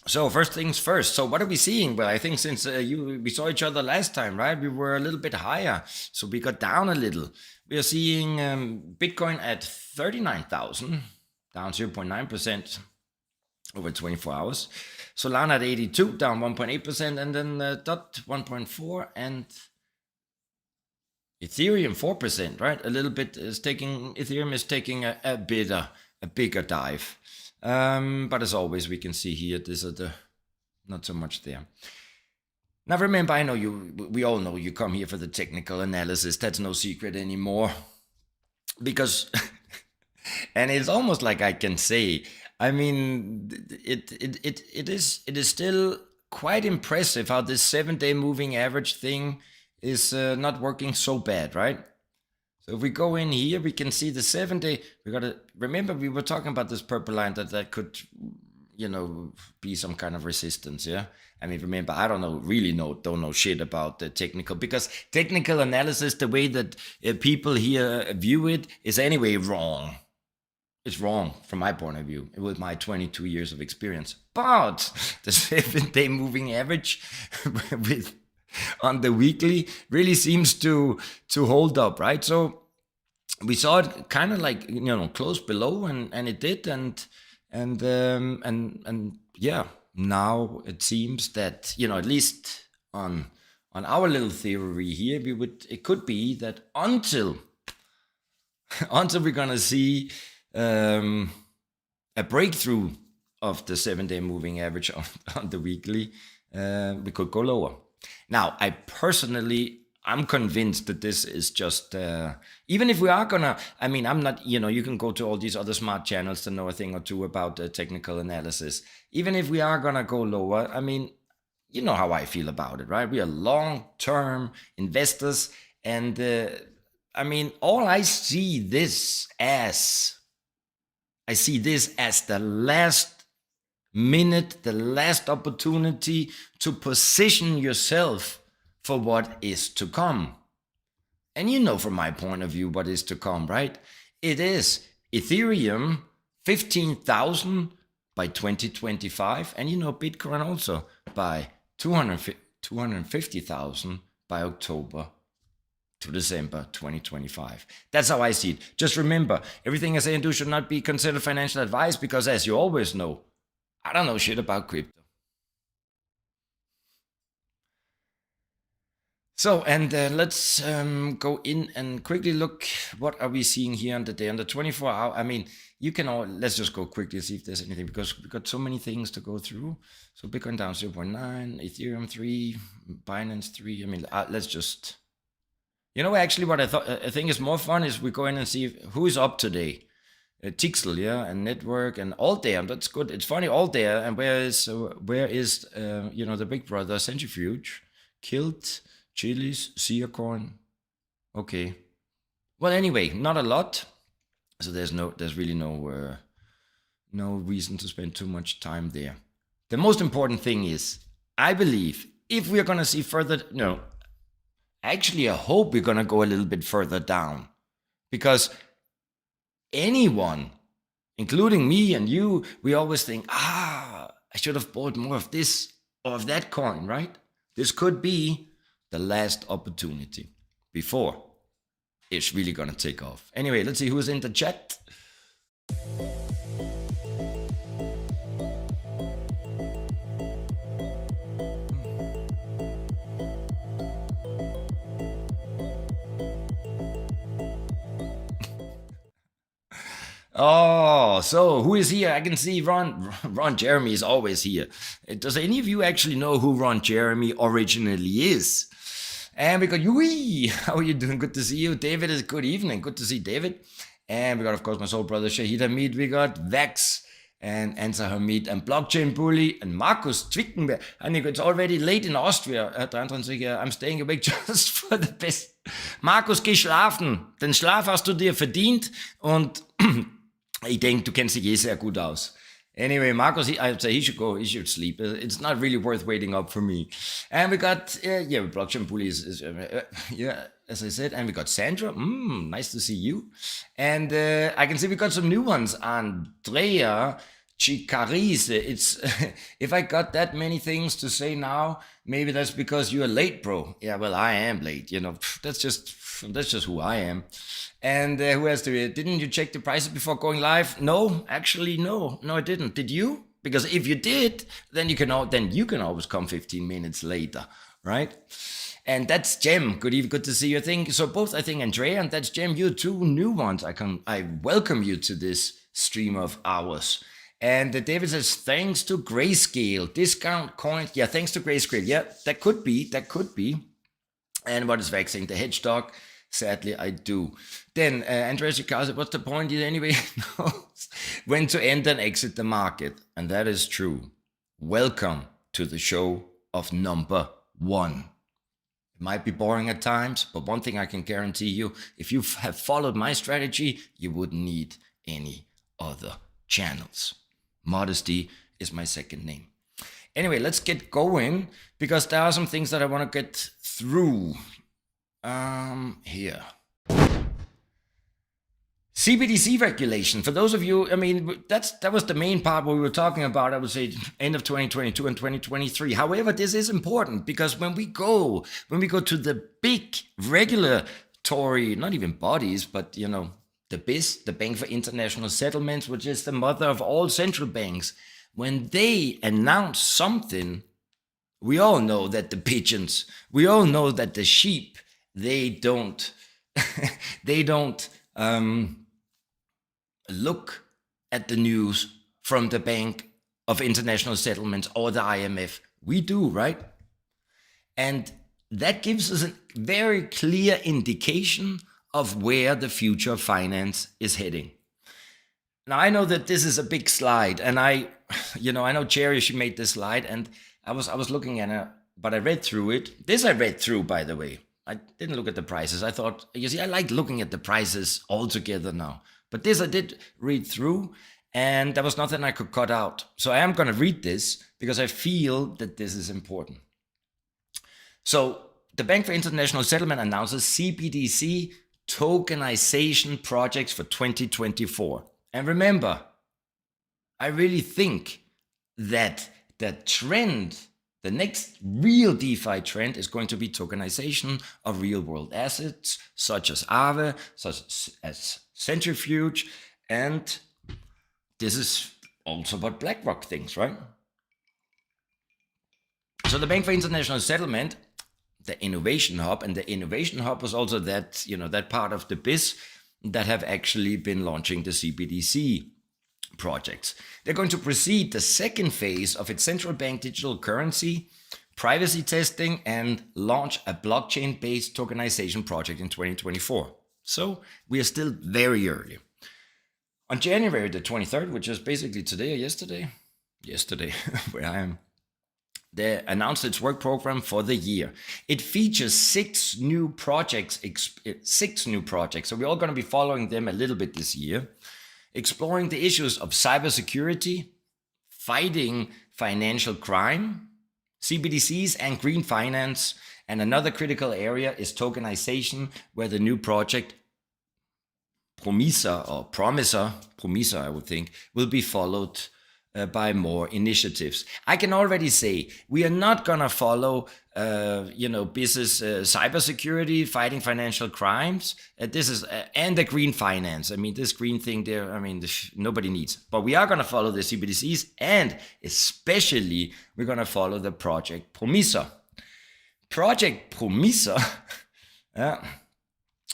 So first things first. So what are we seeing? Well, I think since we saw each other last time, right? We were a little bit higher, so we got down a little. We are seeing Bitcoin at 39,000, down 0.9% over 24 hours. Solana at 82, down 1.8%, and then DOT 1.4, and Ethereum 4%, right? A little bit is taking, Ethereum is taking a bigger dive. But as always, we can see here, these are the, not so much there. Now remember, I know we all know you come here for the technical analysis. That's no secret anymore. Because, and it's almost like I can say, I mean, it is still quite impressive how this 7-day moving average thing is not working so bad, right? So if we go in here, we can see the 7-day. We gotta remember we were talking about this purple line that could, be some kind of resistance. Yeah. I mean, remember, I don't know shit about the technical, because technical analysis, the way that people here view it, is anyway wrong. It's wrong from my point of view, with my 22 years of experience. But the 7-day moving average with on the weekly really seems to hold up, right? So we saw it kind of like close below, and it did, and yeah, now it seems that at least on our little theory here, it could be that until we're gonna see a breakthrough of the 7-day moving average on the weekly, we could go lower. Now, I'm convinced that this is just, even if we are gonna, I mean, I'm not, you can go to all these other smart channels to know a thing or two about technical analysis. Even if we are gonna go lower, I mean, you know how I feel about it, right? We are long-term investors, and I mean, I see this as the last minute, the last opportunity to position yourself for what is to come. And from my point of view what is to come, right? It is Ethereum 15,000 by 2025, and Bitcoin also by 250,000 by October to December 2025. That's how I see it. Just remember, everything I say and do should not be considered financial advice, because as you always know, I don't know shit about crypto. So, and let's go in and quickly look, what are we seeing here on the day, on the 24 hour. I mean, let's just go quickly see if there's anything, because we've got so many things to go through. So Bitcoin down 0.9, Ethereum 3, Binance 3. I mean, let's just, actually what I think is more fun is we go in and see who is up today. Tixel, yeah, and Network and all there. That's good. It's funny, all there. And where is the big brother Centrifuge, Kilt, Chili's, Seacoin. Okay. Well, anyway, not a lot. So there's really no reason to spend too much time there. The most important thing is, I believe, if we're gonna see further, actually, I hope we're gonna go a little bit further down, because anyone, including me and you, we always think, I should have bought more of this or of that coin, right? This could be the last opportunity before it's really gonna take off. Anyway, let's see who's in the chat. Oh, so who is here? I can see Ron Jeremy is always here. Does any of you actually know who Ron Jeremy originally is? And we got Yui. How are you doing? Good to see you. David is good evening. Good to see David. And we got, of course, my soul brother Shahid Hamid. We got Vex and Ansar Hamid and Blockchain Bully and Markus Twickenberg. And it's already late in Austria. 23, I'm staying awake just for the best. Markus, geh schlafen. Den Schlaf hast du dir verdient. Und ich denke, du kennst dich sehr gut aus. Anyway, Marcos, I'd say he should sleep. It's not really worth waiting up for me. And we got, Blockchain Bully is as I said. And we got Sandra. Nice to see you. And I can see we got some new ones. Andrea, Chicarise, it's if I got that many things to say now, maybe that's because you're late, bro. Yeah, well, I am late. That's just who I am. And who has to? Didn't you check the prices before going live? No, actually, no, I didn't. Did you? Because if you did, then you can always come 15 minutes later, right? And that's Jem. Good to see your thing. So both, I think, Andrea and that's Jem, you two new ones. I welcome you to this stream of ours. And David says, thanks to Grayscale, discount coins. Yeah, thanks to Grayscale. Yeah, that could be. And what is vexing? The hedge dog? Sadly, I do. Then Andreas Chicago said, what's the point? Anyway, knows when to enter and exit the market. And that is true. Welcome to the show of number 1. It might be boring at times, but one thing I can guarantee you, if you have followed my strategy, you wouldn't need any other channels. Modesty is my second name. Anyway, let's get going because there are some things that I want to get through. Here. CBDC regulation. For those of you, I mean, that was the main part what we were talking about, I would say, end of 2022 and 2023. However, this is important because when we go to the big regulatory, not even bodies, but, the BIS, the Bank for International Settlements, which is the mother of all central banks, when they announce something, we all know that the pigeons, we all know that the sheep, they don't look at the news from the Bank of International Settlements or the IMF. We do, right? And that gives us a very clear indication of where the future of finance is heading. Now, I know that this is a big slide, and I know Jerry, she made this slide, and I was looking at it, but I read through it. This I read through, by the way. I didn't look at the prices. I thought, I like looking at the prices all together now. But this I did read through, and there was nothing I could cut out. So I am going to read this because I feel that this is important. So the Bank for International Settlement announces CBDC tokenization projects for 2024. And remember, I really think that the trend, the next real DeFi trend is going to be tokenization of real world assets, such as Aave, such as Centrifuge, and this is also what BlackRock thinks, right? So the Bank for International Settlement, the Innovation Hub, and the Innovation Hub was also that, that part of the BIS that have actually been launching the CBDC projects. They're going to proceed the second phase of its central bank digital currency, privacy testing, and launch a blockchain-based tokenization project in 2024. So we are still very early. On January the 23rd, which is basically today or yesterday, where I am, they announced its work program for the year. It features 6 new projects. So we're all going to be following them a little bit this year, exploring the issues of cybersecurity, fighting financial crime, CBDCs and green finance. And another critical area is tokenization, where the new project Promiser, I would think, will be followed by more initiatives. I can already say we are not going to follow, business cybersecurity, fighting financial crimes. This is and the green finance. I mean, this green thing there. I mean, nobody needs. But we are going to follow the CBDCs, and especially we're going to follow the Project Promiser. Project Promiser,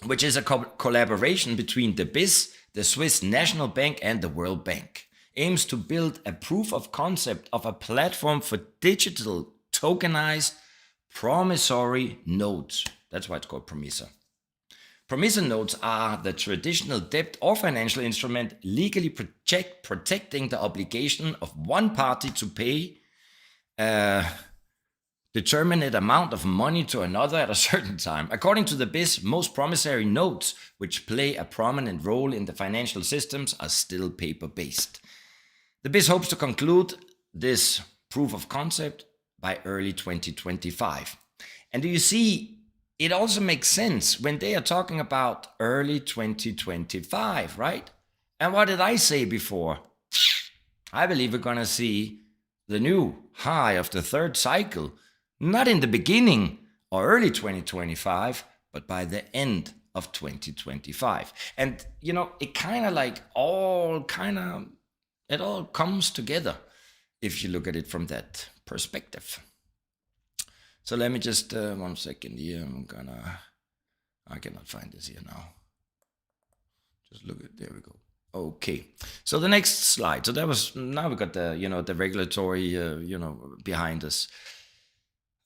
which is a collaboration between the BIS, the Swiss National Bank, and the World Bank, aims to build a proof of concept of a platform for digital tokenized promissory notes. That's why it's called Promiser. Promisor notes are the traditional debt or financial instrument legally protecting the obligation of one party to pay a determinate amount of money to another at a certain time. According to the BIS, most promissory notes, which play a prominent role in the financial systems, are still paper-based. The BIS hopes to conclude this proof of concept by early 2025. And do you see, it also makes sense when they are talking about early 2025, right? And what did I say before? I believe we're going to see the new high of the third cycle, not in the beginning or early 2025, but by the end of 2025. And, it kind of like it all comes together if you look at it from that perspective. So let me just, 1 second here. I cannot find this here now. Just look at, there we go. Okay, so the next slide. So now we got the, the regulatory, behind us.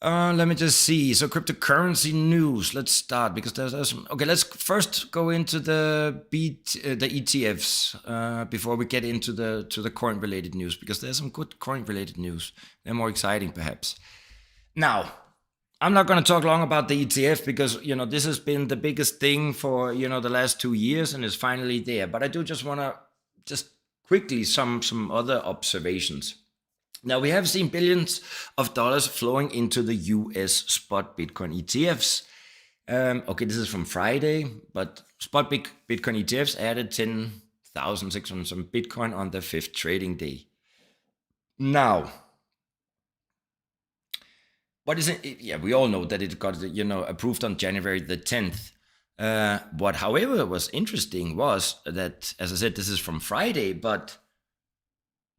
Let me just see. So cryptocurrency news. Let's start because there's some. Okay, let's first go into the ETFs before we get into the coin related news, because there's some good coin related news. They're more exciting, perhaps. Now, I'm not going to talk long about the ETF because, this has been the biggest thing for, the last 2 years and is finally there. But I do just want to just quickly some other observations. Now, we have seen billions of dollars flowing into the US spot Bitcoin ETFs. Okay, this is from Friday, but spot Bitcoin ETFs added 10,600 some Bitcoin on the 5th trading day. Now, what is it? Yeah, we all know that it got, approved on January the 10th. What, however, was interesting was that, as I said, this is from Friday, but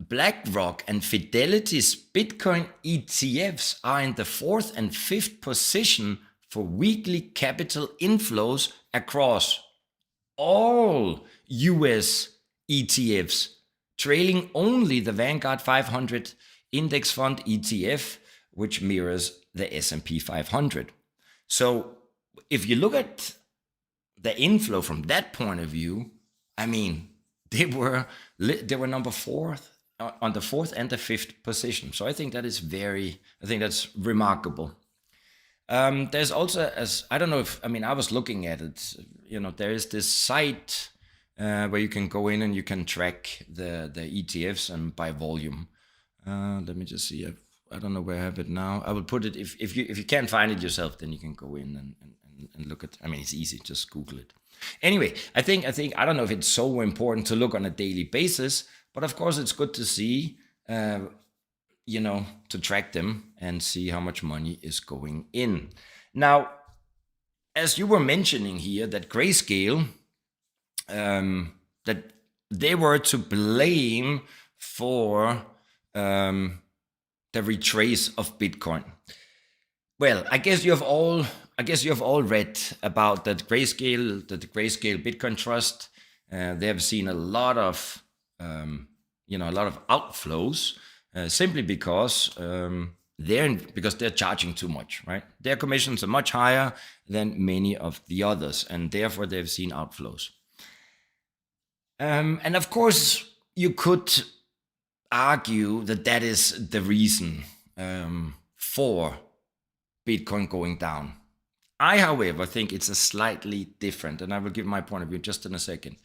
BlackRock and Fidelity's Bitcoin ETFs are in the 4th and 5th position for weekly capital inflows across all US ETFs, trailing only the Vanguard 500 index fund ETF, which mirrors the S&P 500. So if you look at the inflow from that point of view, I mean, they were number 4 on the 4th and the 5th position. So I think that's remarkable. There's also, I don't know if, I was looking at it, there is this site where you can go in and you can track the ETFs and by volume. Let me just see. I don't know where I have it now. I will put it, if you can't find it yourself, then you can go in and look at, it's easy, just Google it. Anyway, I think, I don't know if it's so important to look on a daily basis, but of course it's good to see, to track them and see how much money is going in. Now, as you were mentioning here, that Grayscale, that they were to blame for the retrace of Bitcoin. Well, I guess you have all read about that Grayscale Bitcoin Trust. They have seen a lot of outflows simply because they're charging too much, right? Their commissions are much higher than many of the others, and therefore they've seen outflows. And of course, you could argue that is the reason for Bitcoin going down. I, however, think it's a slightly different, and I will give my point of view just in a second.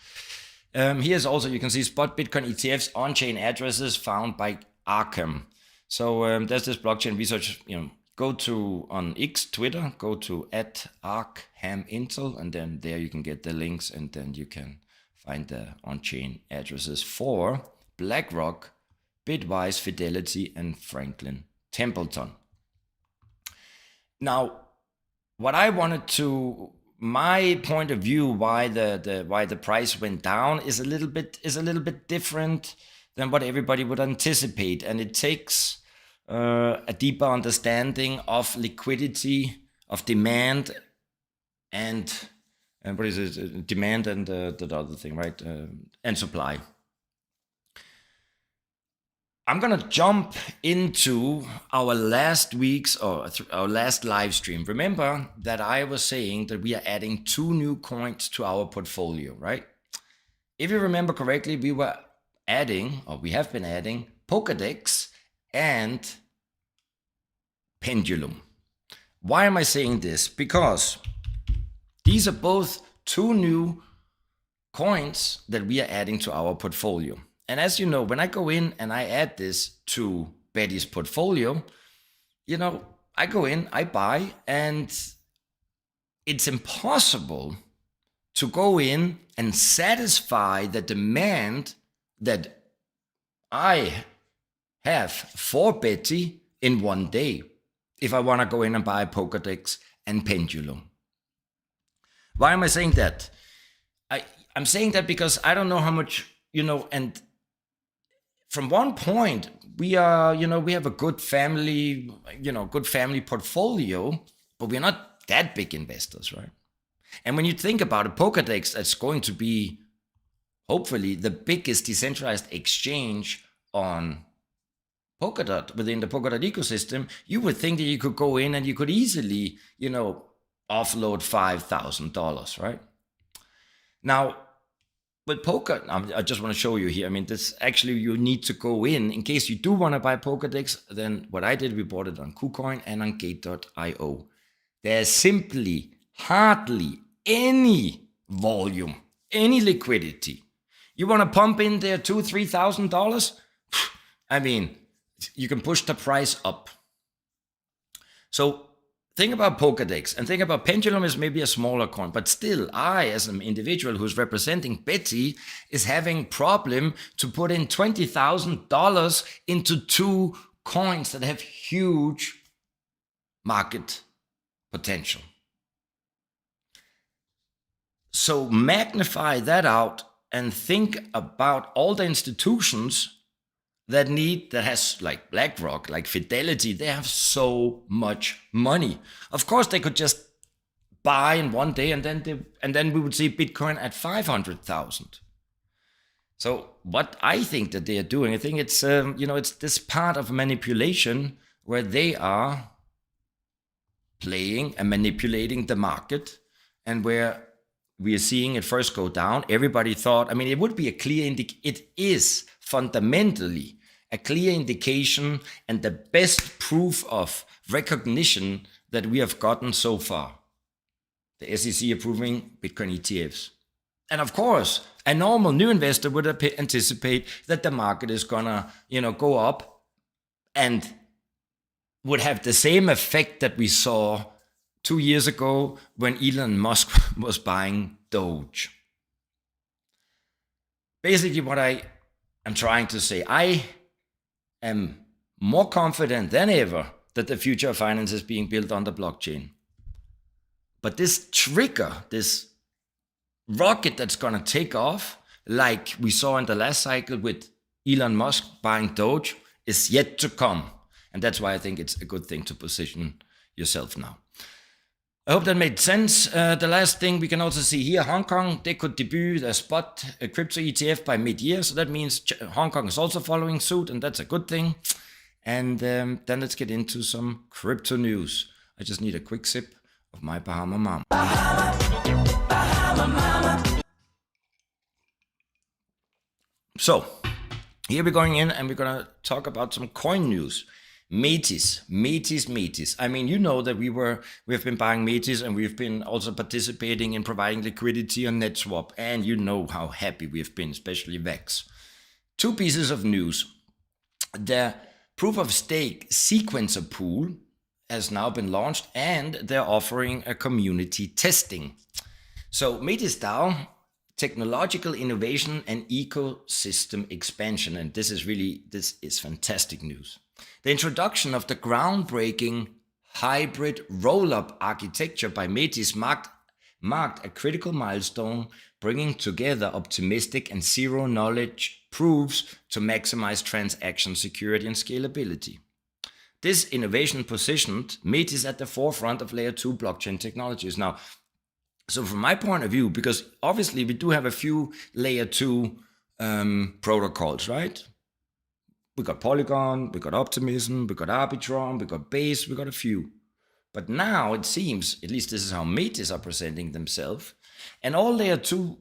Here's also, you can see spot Bitcoin ETFs on-chain addresses found by Arkham. So there's this blockchain research, go to on X, Twitter, go to @ArkhamIntel, and then there you can get the links, and then you can find the on-chain addresses for BlackRock, Bitwise, Fidelity, and Franklin Templeton. Now, what I wanted to, my point of view, why the price went down is a little bit different than what everybody would anticipate, and it takes a deeper understanding of liquidity, of demand, and what is it? Demand and the other thing, right? And supply. I'm gonna jump into our last live stream. Remember that I was saying that we are adding 2 new coins to our portfolio, right? If you remember correctly, we have been adding Pokédex and Pendulum. Why am I saying this? Because these are both 2 new coins that we are adding to our portfolio. And as you know, when I go in and I add this to Betty's portfolio, I go in, I buy, and it's impossible to go in and satisfy the demand that I have 4 Betty in one day if I want to go in and buy Pokédex and Pendulum. Why am I saying that? I'm saying that because I don't know how much, and from one point, we have a good family portfolio, but we're not that big investors, right? And when you think about it, Pokédex, that's going to be hopefully the biggest decentralized exchange on Polkadot within the Polkadot ecosystem. You would think that you could go in and you could easily, offload $5,000, right? Now, with Polkadot, I just want to show you here. I mean, this actually, you need to go in case you do want to buy Pokédex. Then what I did, we bought it on KuCoin and on Gate.io. There's simply hardly any volume, any liquidity. You want to pump in there $2,000-$3,000? I mean, you can push the price up. So think about Pokédex and think about Pendulum is maybe a smaller coin, but still, I, as an individual who's representing Betty, is having problem to put in $20,000 into 2 coins that have huge market potential. So magnify that out and think about all the institutions that has like BlackRock, like Fidelity. They have so much money. Of course, they could just buy in one day, and then we would see Bitcoin at 500,000. So what I think that they are doing, I think it's it's this part of manipulation where they are playing and manipulating the market, and where we are seeing it first go down. Everybody thought, it would be a clear it is fundamentally a clear indication and the best proof of recognition that we have gotten so far. The SEC approving Bitcoin ETFs. And of course, a normal new investor would anticipate that the market is gonna, go up and would have the same effect that we saw 2 years ago when Elon Musk was buying Doge. Basically, what I am trying to say, I am more confident than ever that the future of finance is being built on the blockchain. But this trigger, this rocket that's going to take off, like we saw in the last cycle with Elon Musk buying Doge, is yet to come. And that's why I think it's a good thing to position yourself now. I hope that made sense. The last thing we can also see here, Hong Kong, they could debut their spot crypto ETF by mid-year. So that means Hong Kong is also following suit, and that's a good thing. And then let's get into some crypto news. I just need a quick sip of my Bahama Mama. Bahama Mama. So here we're going in and we're going to talk about some coin news. Metis. You know that we've been buying Metis, and we've been also participating in providing liquidity on NetSwap, and you know how happy we've been, especially VEX. 2 pieces of news. The proof of stake sequencer pool has now been launched, and they're offering a community testing. So Metis DAO, technological innovation and ecosystem expansion, and this is fantastic news. The introduction of the groundbreaking hybrid roll-up architecture by Metis marked a critical milestone, bringing together optimistic and zero-knowledge proofs to maximize transaction security and scalability. This innovation positioned Metis at the forefront of Layer 2 blockchain technologies. Now, so from my point of view, because obviously we do have a few Layer 2 protocols, right? We got Polygon, we got Optimism, we got Arbitrum, we got Base, we got a few. But now it seems, at least this is how Metis are presenting themselves, and all Layer 2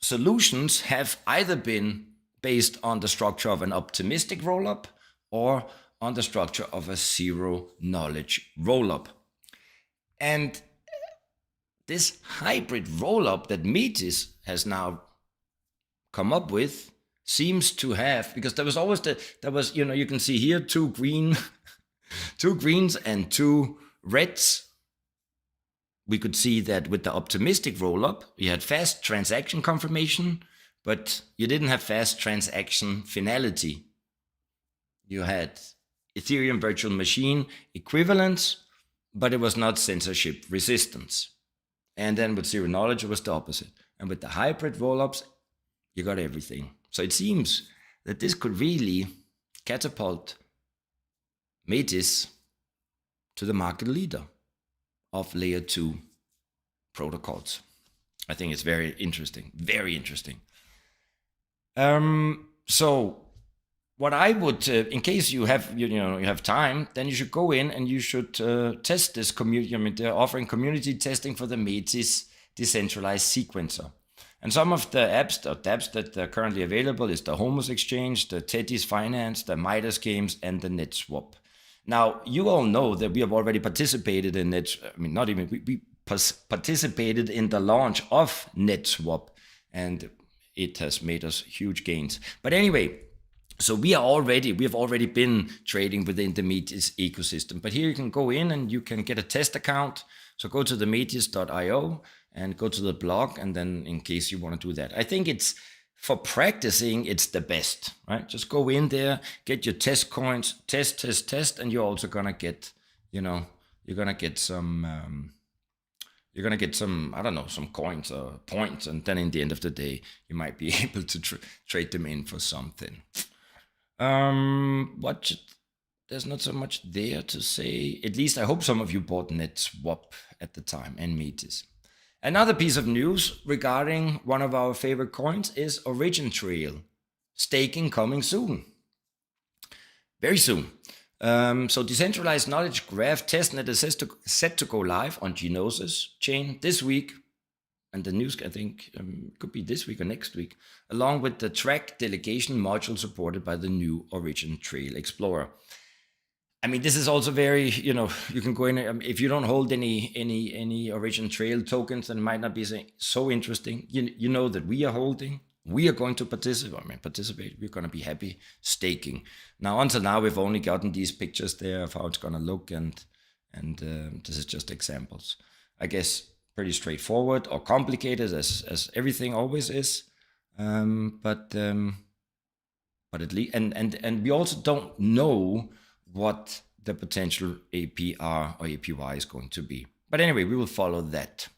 solutions have either been based on the structure of an optimistic rollup or on the structure of a zero-knowledge rollup. And this hybrid rollup that Metis has now come up with seems to have, because there was always you can see here 2 greens and 2 reds. We could see that with the optimistic rollup, you had fast transaction confirmation, but you didn't have fast transaction finality. You had Ethereum virtual machine equivalence, but it was not censorship resistance. And then with zero knowledge, it was the opposite. And with the hybrid rollups, you got everything. So it seems that this could really catapult Metis to the market leader of layer 2 protocols. I think it's very interesting, very interesting. So what I would, in case you have you have time, then you should go in and you should test this community. I mean, they're offering community testing for the Metis decentralized sequencer. And some of the apps or dApps that are currently available is the Homos Exchange, the Tethys Finance, the Midas Games, and the NetSwap. Now, you all know that we have already participated in it. I mean, not even, we participated in the launch of NetSwap, and it has made us huge gains. But anyway, so we have already been trading within the Metis ecosystem. But here you can go in and you can get a test account. So go to the metis.io and go to the blog, and then in case you want to do that. I think it's, for practicing, it's the best, right? Just go in there, get your test coins, test, and you're also gonna get, you're gonna get some, I don't know, some coins or points, and then in the end of the day, you might be able to trade them in for something. There's not so much there to say. At least I hope some of you bought NetSwap at the time and Metis. Another piece of news regarding one of our favorite coins is Origin Trail. Staking coming soon. Very soon. So decentralized knowledge graph testnet is set to go live on Gnosis chain this week. And the news, I think, could be this week or next week, along with the track delegation module supported by the new Origin Trail Explorer. I mean, this is also very, you can go in, if you don't hold any Origin Trail tokens, then it might not be so interesting. You know that we are holding, we are going to participate, we're going to be happy staking. Now, until now, we've only gotten these pictures there of how it's going to look, and this is just examples. I guess pretty straightforward or complicated as everything always is, but at least, and we also don't know what the potential APR or APY is going to be. But anyway, we will follow that.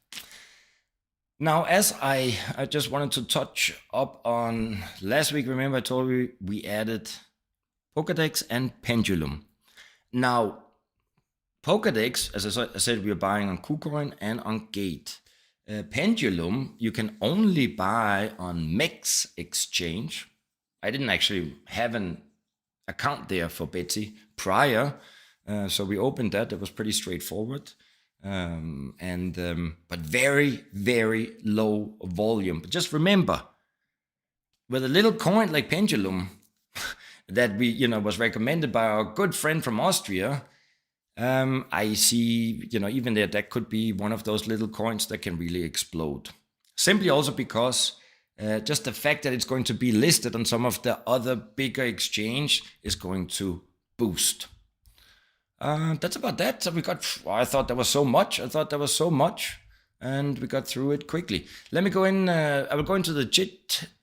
Now, as I just wanted to touch up on last week, remember I told you we added Polkadot and Pendulum. Now, Polkadot, as I said, we are buying on KuCoin and on Gate. Pendulum, you can only buy on MEX exchange. I didn't actually have an account there for Betsy prior, so we opened that. It was pretty straightforward, but very, very low volume. But just remember, with a little coin like Pendulum that we was recommended by our good friend from Austria, I see even there that could be one of those little coins that can really explode. Simply also because just the fact that it's going to be listed on some of the other bigger exchange is going to boost. That's about that. So we got, I thought there was so much, and we got through it quickly. Let me go in, I will go into the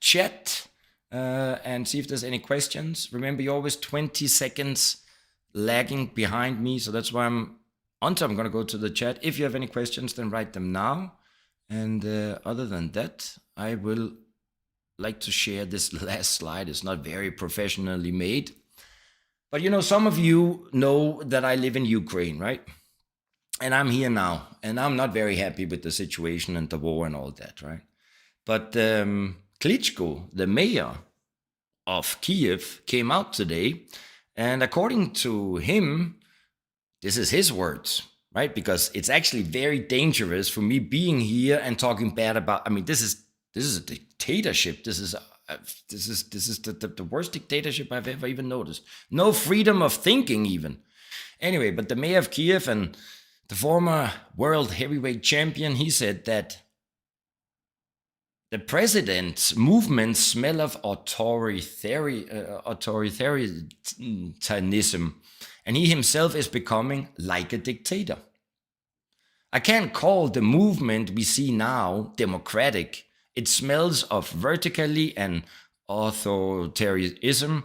chat and see if there's any questions. Remember, you're always 20 seconds lagging behind me, so that's why I'm going to go to the chat. If you have any questions, then write them now. And other than that, I will like to share this last slide. It's not very professionally made, but some of you know that I live in Ukraine, right? And I'm here now, and I'm not very happy with the situation and the war and all that, right? But Klitschko, the mayor of Kiev, came out today, and according to him, this is his words, right? Because it's actually very dangerous for me being here and talking bad about. I mean, this is a dictatorship. This is the worst dictatorship I've ever even noticed. No freedom of thinking even. Anyway, but the mayor of Kiev and the former world heavyweight champion, he said that the president's movements smell of authoritarianism, and he himself is becoming like a dictator. I can't call the movement we see now democratic. It smells of vertically and authoritarianism,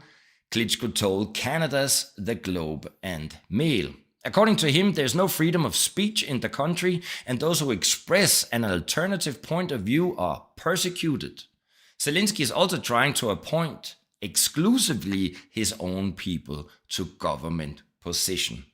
Klitschko told Canada's The Globe and Mail. According to him, there's no freedom of speech in the country, and those who express an alternative point of view are persecuted. Zelensky is also trying to appoint exclusively his own people to government position.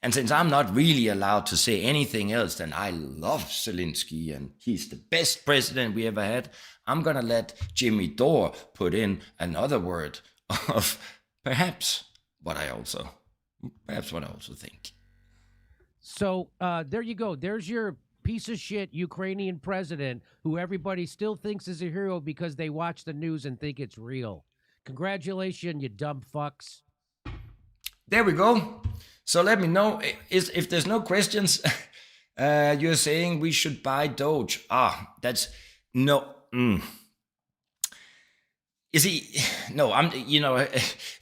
And since I'm not really allowed to say anything else than I love Zelensky and he's the best president we ever had, I'm gonna let Jimmy Dore put in another word of perhaps what I also think. So there you go. There's your piece of shit Ukrainian president who everybody still thinks is a hero because they watch the news and think it's real. Congratulations, you dumb fucks. There we go. So let me know if there's no questions. You're saying we should buy Doge. That's no. You see, no,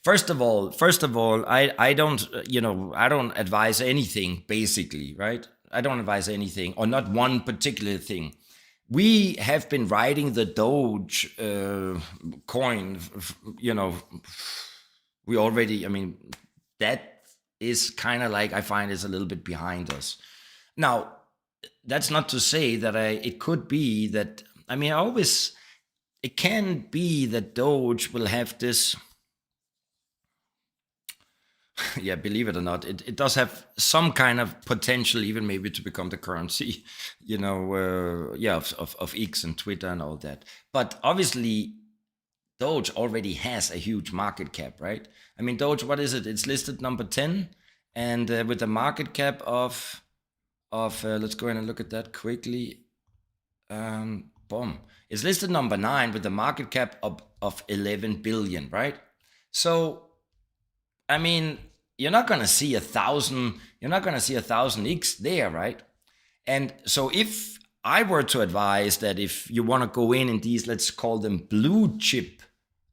first of all, I don't advise anything, basically, right? I don't advise anything, or not one particular thing. We have been riding the Doge coin, we already, that is kind of like, I find it's a little bit behind us. Now, that's not to say that it could be that, it can be that Doge will have this, yeah, believe it or not, it does have some kind of potential even maybe to become the currency, of X and Twitter and all that. But obviously, Doge already has a huge market cap, right? Doge, what is it? It's listed number 10, and with a market cap of let's go in and look at that quickly. Boom. It's listed number 9 with a market cap of 11 billion, right? So, you're not gonna see 1,000. You're not gonna see 1,000 X there, right? And so, if I were to advise that if you want to go in these, let's call them blue chip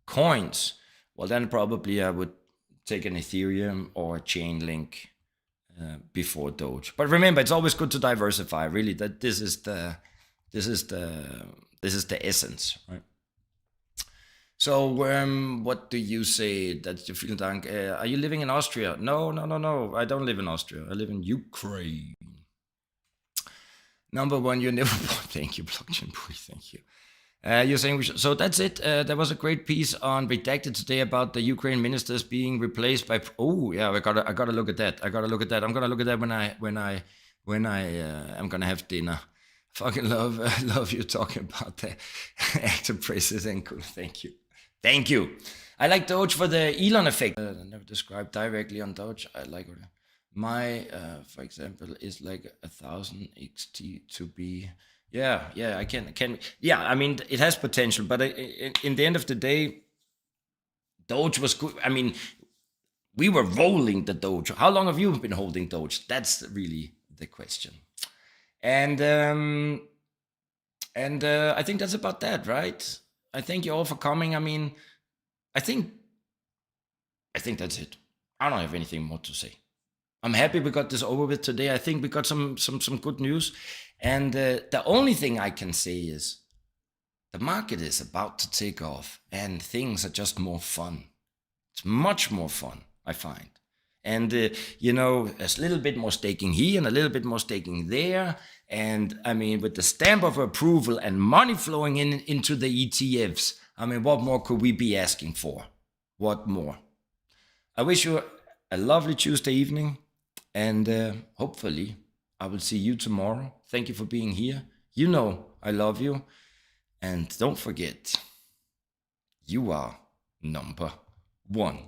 coins, well, then probably I would take an Ethereum or a Chainlink before Doge. But remember, it's always good to diversify. Really, that this is the essence, right? So, what do you say? That's your vielen Dank. Are you living in Austria? No. I don't live in Austria. I live in Ukraine. Number 1, you never. Thank you, Blockchain Boy. Thank you. You're saying we should. So that's it. There was a great piece on Redacted today about the Ukraine ministers being replaced by. Oh yeah, I gotta look at that. I'm gonna look at that when I am gonna have dinner. Fucking love you talking about the actor president. Cool. Thank you. I like Doge for the Elon effect. Never described directly on Doge. I like it. My, for example, is like 1,000 XT to be. Yeah, I can. Yeah, it has potential, but in the end of the day, Doge was good. We were rolling the Doge. How long have you been holding Doge? That's really the question. And I think that's about that, right? I thank you all for coming. I think that's it. I don't have anything more to say. I'm happy we got this over with today. I think we got some good news. And the only thing I can say is the market is about to take off and things are just more fun. It's much more fun, I find. And, there's a little bit more staking here and a little bit more staking there. And, with the stamp of approval and money flowing into the ETFs, what more could we be asking for? What more? I wish you a lovely Tuesday evening. And hopefully I will see you tomorrow. Thank you for being here. I love you. And don't forget, you are number 1.